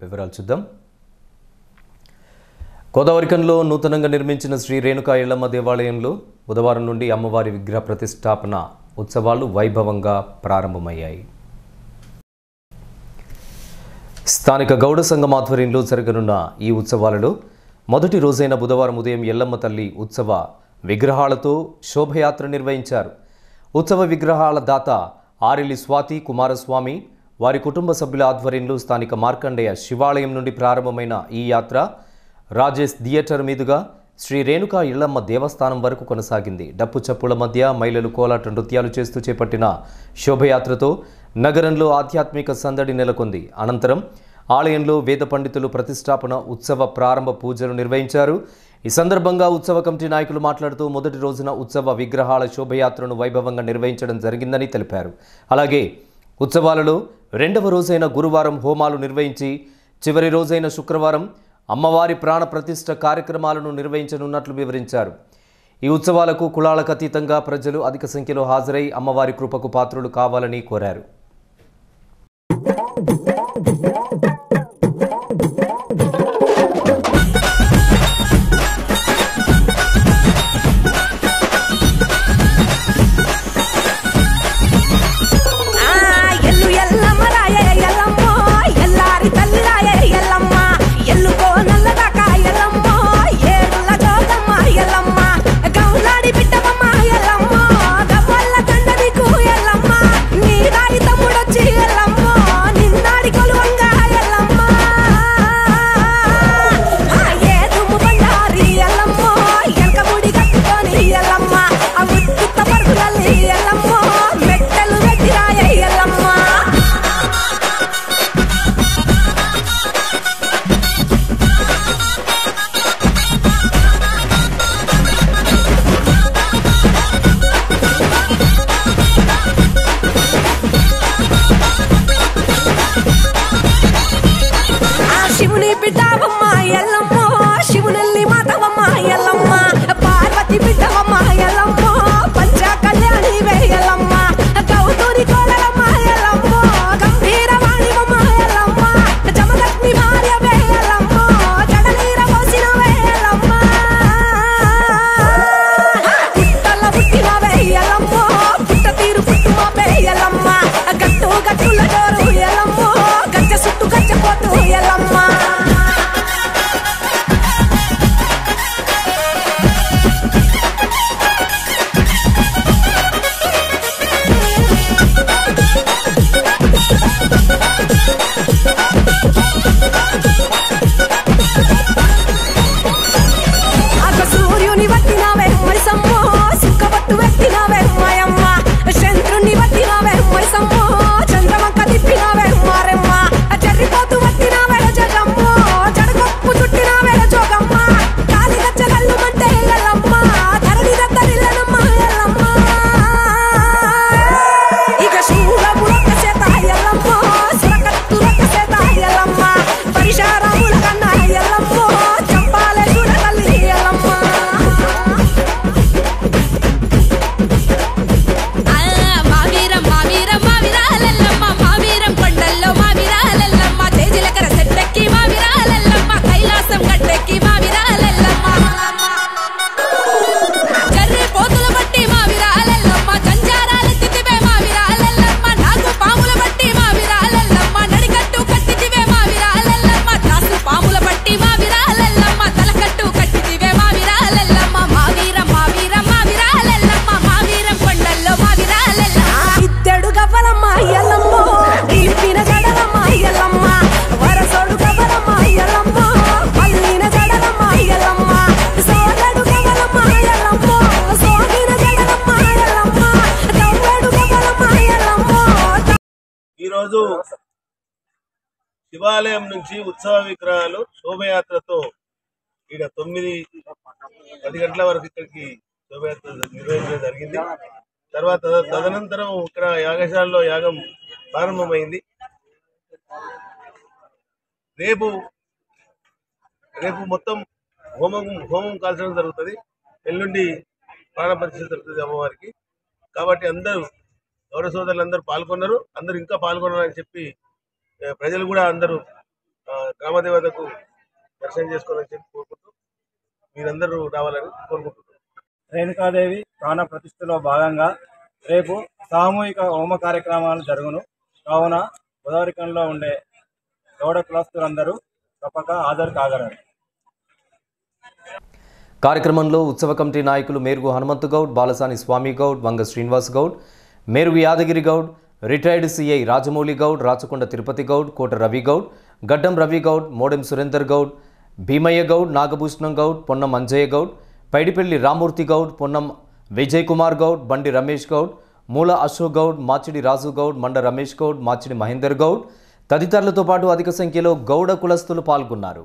వివరాలు చూద్దాం. గోదావరికంలో నూతనంగా నిర్మించిన శ్రీ రేణుకా ఎల్లమ్మ దేవాలయంలో బుధవారం నుండి అమ్మవారి విగ్రహ ప్రతిష్టాపన ఉత్సవాలు వైభవంగా ప్రారంభమయ్యాయి. స్థానిక గౌడ సంఘం ఆధ్వర్యంలో జరగనున్న ఈ ఉత్సవాలలో మొదటి రోజైన బుధవారం ఉదయం ఎల్లమ్మ తల్లి ఉత్సవ విగ్రహాలతో శోభయాత్ర నిర్వహించారు. ఉత్సవ విగ్రహాల దాత ఆరెల్లి స్వాతి కుమారస్వామి వారి కుటుంబ సభ్యుల ఆధ్వర్యంలో స్థానిక మార్కండేయ శివాలయం నుండి ప్రారంభమైన ఈ యాత్ర రాజేష్ థియేటర్ మీదుగా శ్రీ రేణుకా ఎల్లమ్మ దేవస్థానం వరకు కొనసాగింది. డప్పు చప్పుల మధ్య మహిళలు కోలాట నృత్యాలు చేస్తూ చేపట్టిన శోభయాత్రతో నగరంలో ఆధ్యాత్మిక సందడి నెలకొంది. అనంతరం ఆలయంలో వేద పండితులు ప్రతిష్టాపన ఉత్సవ ప్రారంభ పూజలు నిర్వహించారు. ఈ సందర్భంగా ఉత్సవ కమిటీ నాయకులు మాట్లాడుతూ మొదటి రోజున ఉత్సవ విగ్రహాల శోభయాత్రను వైభవంగా నిర్వహించడం జరిగిందని తెలిపారు. అలాగే ఉత్సవాలలో రెండవ రోజైన గురువారం హోమాలు నిర్వహించి చివరి రోజైన శుక్రవారం అమ్మవారి ప్రాణ ప్రతిష్ఠ కార్యక్రమాలను నిర్వహించనున్నట్లు వివరించారు. ఈ ఉత్సవాలకు కులాలకు అతీతంగా ప్రజలు అధిక సంఖ్యలో హాజరై అమ్మవారి కృపకు పాత్రులు కావాలని కోరారు. ఈరోజు శివాలయం నుంచి ఉత్సవ విగ్రహాలు శోభయాత్రతో ఇక్కడ 9-10 గంటల వరకు ఇక్కడికి శోభయాత్ర నిర్వహించడం జరిగింది. తర్వాత తదనంతరం ఇక్కడ యాగశాలలో యాగం ప్రారంభమైంది. రేపు మొత్తం హోమం కాల్చడం జరుగుతుంది. ఎల్లుండి ప్రాణ ప్రతిష్ఠ జరుగుతుంది అమ్మవారికి. కాబట్టి అందరూ గౌరవ సోదరులు అందరూ పాల్గొన్నారు. అందరూ ఇంకా పాల్గొనాలని చెప్పి ప్రజలు కూడా అందరూ గ్రామదేవతకు దర్శనం చేసుకోవాలని చెప్పి కోరుకుంటూ మీరందరూ రావాలని కోరుకుంటున్నాను. రేణుకాదేవి ప్రాణ ప్రతిష్ఠలో భాగంగా రేపు సామూహిక హోమ కార్యక్రమాలు జరుగును. కావున గోదావరికంలో ఉండే గౌడ కులస్తులందరూ తప్పక హాజరు కాగలరు. కార్యక్రమంలో ఉత్సవ కమిటీ నాయకులు మేరుగు హనుమంతు గౌడ్, బాలసాని స్వామి గౌడ్, వంగ శ్రీనివాస్ గౌడ్, మేరుగు యాదగిరి గౌడ్, రిటైర్డ్ సిఐ రాజమౌళి గౌడ్, రాచకొండ తిరుపతి గౌడ్, కోట రవి గౌడ్, గడ్డం రవి గౌడ్, మోడెం సురేందర్ గౌడ్, భీమయ్య గౌడ్, నాగభూషణం గౌడ్, పొన్నం అంజయ్య గౌడ్, పైడిపల్లి రామూర్తి గౌడ్, పొన్నం విజయ్ కుమార్ గౌడ్, బండి రమేష్ గౌడ్, మూల అశోక్ గౌడ్, మాచిడి రాజు గౌడ్, మండ రమేష్ గౌడ్, మాచిడి మహేందర్ గౌడ్ తదితరులతో పాటు అధిక సంఖ్యలో గౌడ కులస్తులు పాల్గొన్నారు.